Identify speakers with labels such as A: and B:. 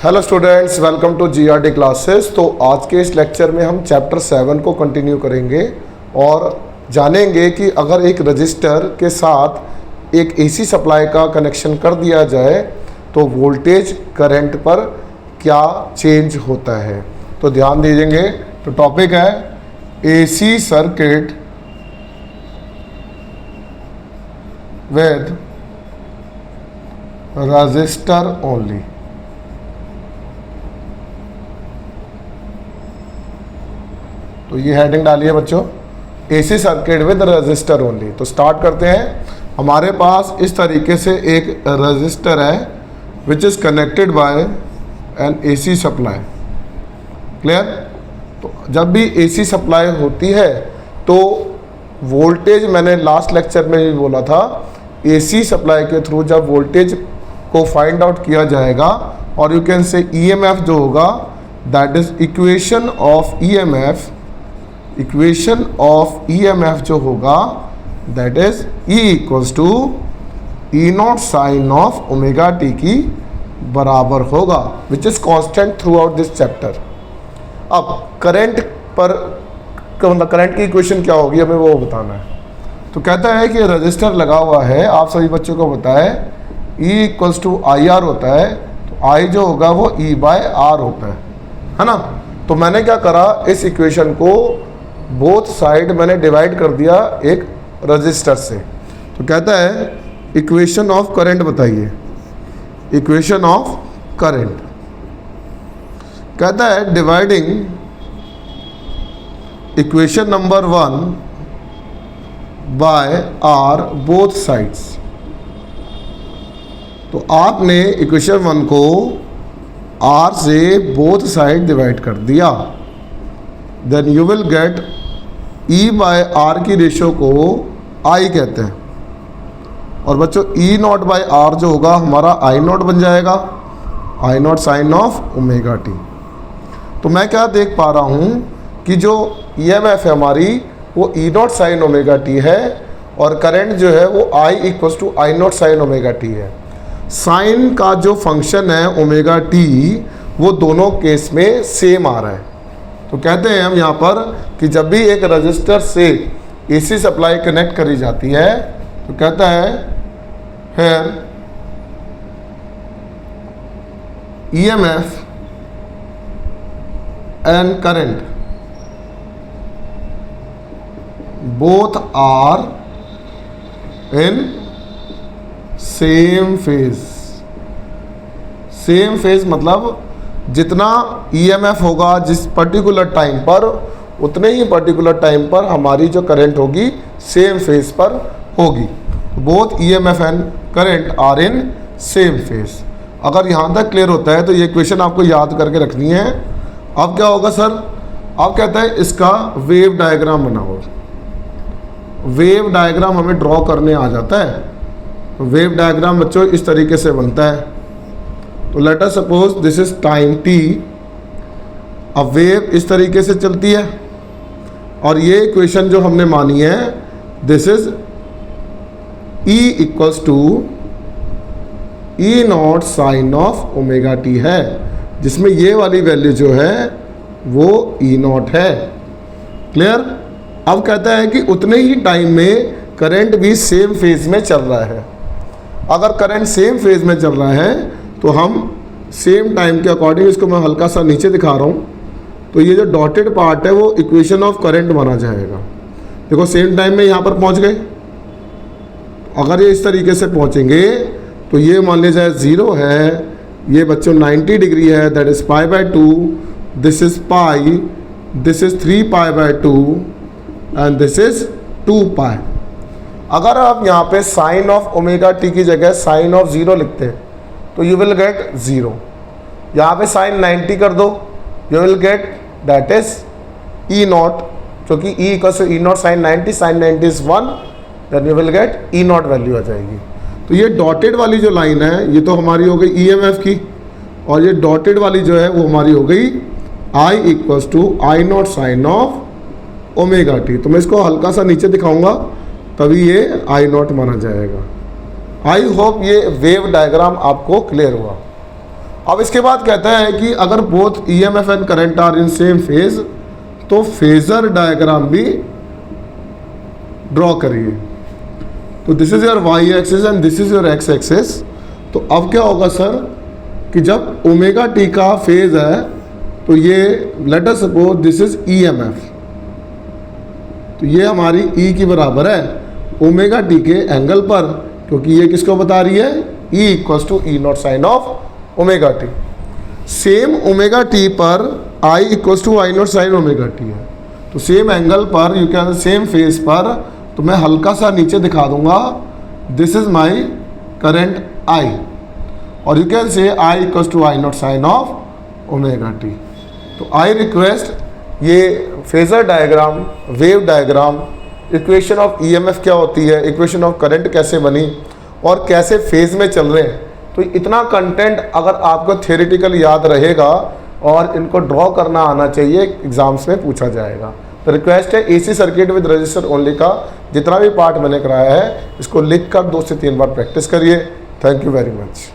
A: Hello students, welcome to GRD classes. तो आज के इस लेक्चर में हम चैप्टर 7 को कंटिन्यू करेंगे और जानेंगे कि अगर एक रजिस्टर के साथ एक एसी सप्लाई का कनेक्शन कर दिया जाए तो वोल्टेज करंट पर क्या चेंज होता है। तो ध्यान दीजिएंगे। तो टॉपिक है AC circuit with register only. तो ये हेडिंग डालिए बच्चों, AC circuit with register only. तो स्टार्ट करते हैं। हमारे पास इस तरीके से एक रजिस्टर है which is connected by N AC supply. Clear. तो जब भी एसी सप्लाई होती है तो वोल्टेज, मैंने लास्ट लेक्चर में भी बोला था, एसी सप्लाई के थ्रू जब वोल्टेज को फाइंड आउट किया जाएगा और यू कैन से ईएमएफ जो होगा that is equation of EMF, equation of EMF जो होगा that is E equals to E naught sine of omega T की बराबर होगा which is constant throughout this chapter. अब करंट पर मतलब करंट की इक्वेशन क्या होगी हमें वो बताना है। तो कहता है कि रजिस्टर लगा हुआ है, आप सभी बच्चों को पता है E equals to I R होता है। तो आई जो होगा वो ई बाय आर होता है ना। तो मैंने क्या करा, इस इक्वेशन को बोथ साइड मैंने डिवाइड कर दिया एक रजिस्टर से। तो कहता है इक्वेशन ऑफ करंट बताइए, इक्वेशन ऑफ करंट। कहता है dividing equation number 1 by R both sides. तो आपने इक्वेशन 1 को आर से बोथ साइड डिवाइड कर दिया, then you will get E by R की रेशियो को आई कहते हैं। और बच्चों ई नॉट बाय आर जो होगा हमारा आई नॉट बन जाएगा, I naught sine of omega t. तो मैं क्या देख पा रहा हूँ कि जो ईएमएफ है हमारी वो E naught sine omega T है और करंट जो है वो I equals to I naught sine omega T है। साइन का जो फंक्शन है ओमेगा टी वो दोनों केस में सेम आ रहा है। तो कहते हैं हम यहाँ पर कि जब भी एक रजिस्टर से एसी सप्लाई कनेक्ट करी जाती है तो कहता है here EMF and current both are in same phase. Same phase मतलब जितना ईएमएफ होगा जिस पर्टिकुलर टाइम पर, उतने ही पर्टिकुलर टाइम पर हमारी जो करंट होगी सेम फेज पर होगी। Both EMF and current are in same phase. अगर यहाँ तक क्लियर होता है तो ये इक्वेशन आपको याद करके रखनी है। अब क्या होगा सर, अब कहता है इसका वेव डायग्राम बनाओ। वेव डायग्राम हमें ड्रॉ करने आ जाता है। तो वेव डायग्राम बच्चों इस तरीके से बनता है। तो let us suppose this is time T. अब वेव इस तरीके से चलती है और ये इक्वेशन जो हमने मानी है this is E equals to E naught sine of omega T है, जिसमें ये वाली वैल्यू जो है वो ई नॉट है। क्लियर। अब कहता है कि उतने ही टाइम में करंट भी सेम फेज में चल रहा है। अगर करंट सेम फेज में चल रहा है तो हम सेम टाइम के अकॉर्डिंग, इसको मैं हल्का सा नीचे दिखा रहा हूँ, तो ये जो डॉटेड पार्ट है वो इक्वेशन ऑफ करंट माना जाएगा। देखो सेम टाइम में यहाँ पर पहुँच गए। अगर ये इस तरीके से पहुँचेंगे तो ये मान लिया जाए 0 है, ये बच्चों 90 डिग्री है, that is pi by 2, this is pi, this is 3 pi by 2 and this is 2 पाई। अगर आप यहाँ पे साइन ऑफ ओमेगा टी की जगह साइन ऑफ 0 लिखते हैं तो यू विल गेट 0। यहाँ पे साइन 90 कर दो, you will get that is E naught, क्योंकि E equals to E naught sine 90, sine 90 is 1, then you will get E naught value आ जाएगी। तो ये डॉटेड वाली जो लाइन है ये तो हमारी हो गई ईएमएफ की, और ये डॉटेड वाली जो है वो हमारी हो गई I equals to I naught sine of omega t. तो मैं इसको हल्का सा नीचे दिखाऊंगा तभी ये आई नॉट माना जाएगा। आई होप ये वेव डायग्राम आपको क्लियर हुआ। अब इसके बाद कहता है कि अगर both EMF and current are in same phase तो फेजर डायग्राम भी ड्रॉ करिए। तो this is your y axis and this is your x axis. तो अब क्या होगा सर कि जब ओमेगा टी का फेज है तो ये let us suppose this is EMF, तो ये हमारी ई की बराबर है ओमेगा टी के एंगल पर, क्योंकि ये किसको बता रही है, E equals to E naught sine of omega t. Same omega t पर I equals to I naught sine omega T है, तो सेम एंगल पर यू कैन सेम फेज पर, तो मैं हल्का सा नीचे दिखा दूंगा this is my current I, और you can say I equals to I naught sine of omega t. तो आई रिक्वेस्ट ये phasor diagram, wave diagram, equation of EMF क्या होती है, इक्वेशन ऑफ करंट कैसे बनी और कैसे फेज में चल रहे हैं, तो इतना कंटेंट अगर आपको थ्योरेटिकल याद रहेगा और इनको ड्रॉ करना आना चाहिए, एग्जाम्स में पूछा जाएगा। तो रिक्वेस्ट है AC circuit with register only का जितना भी पार्ट मैंने कराया है इसको लिख कर 2 से 3 बार प्रैक्टिस करिए। Thank you very much.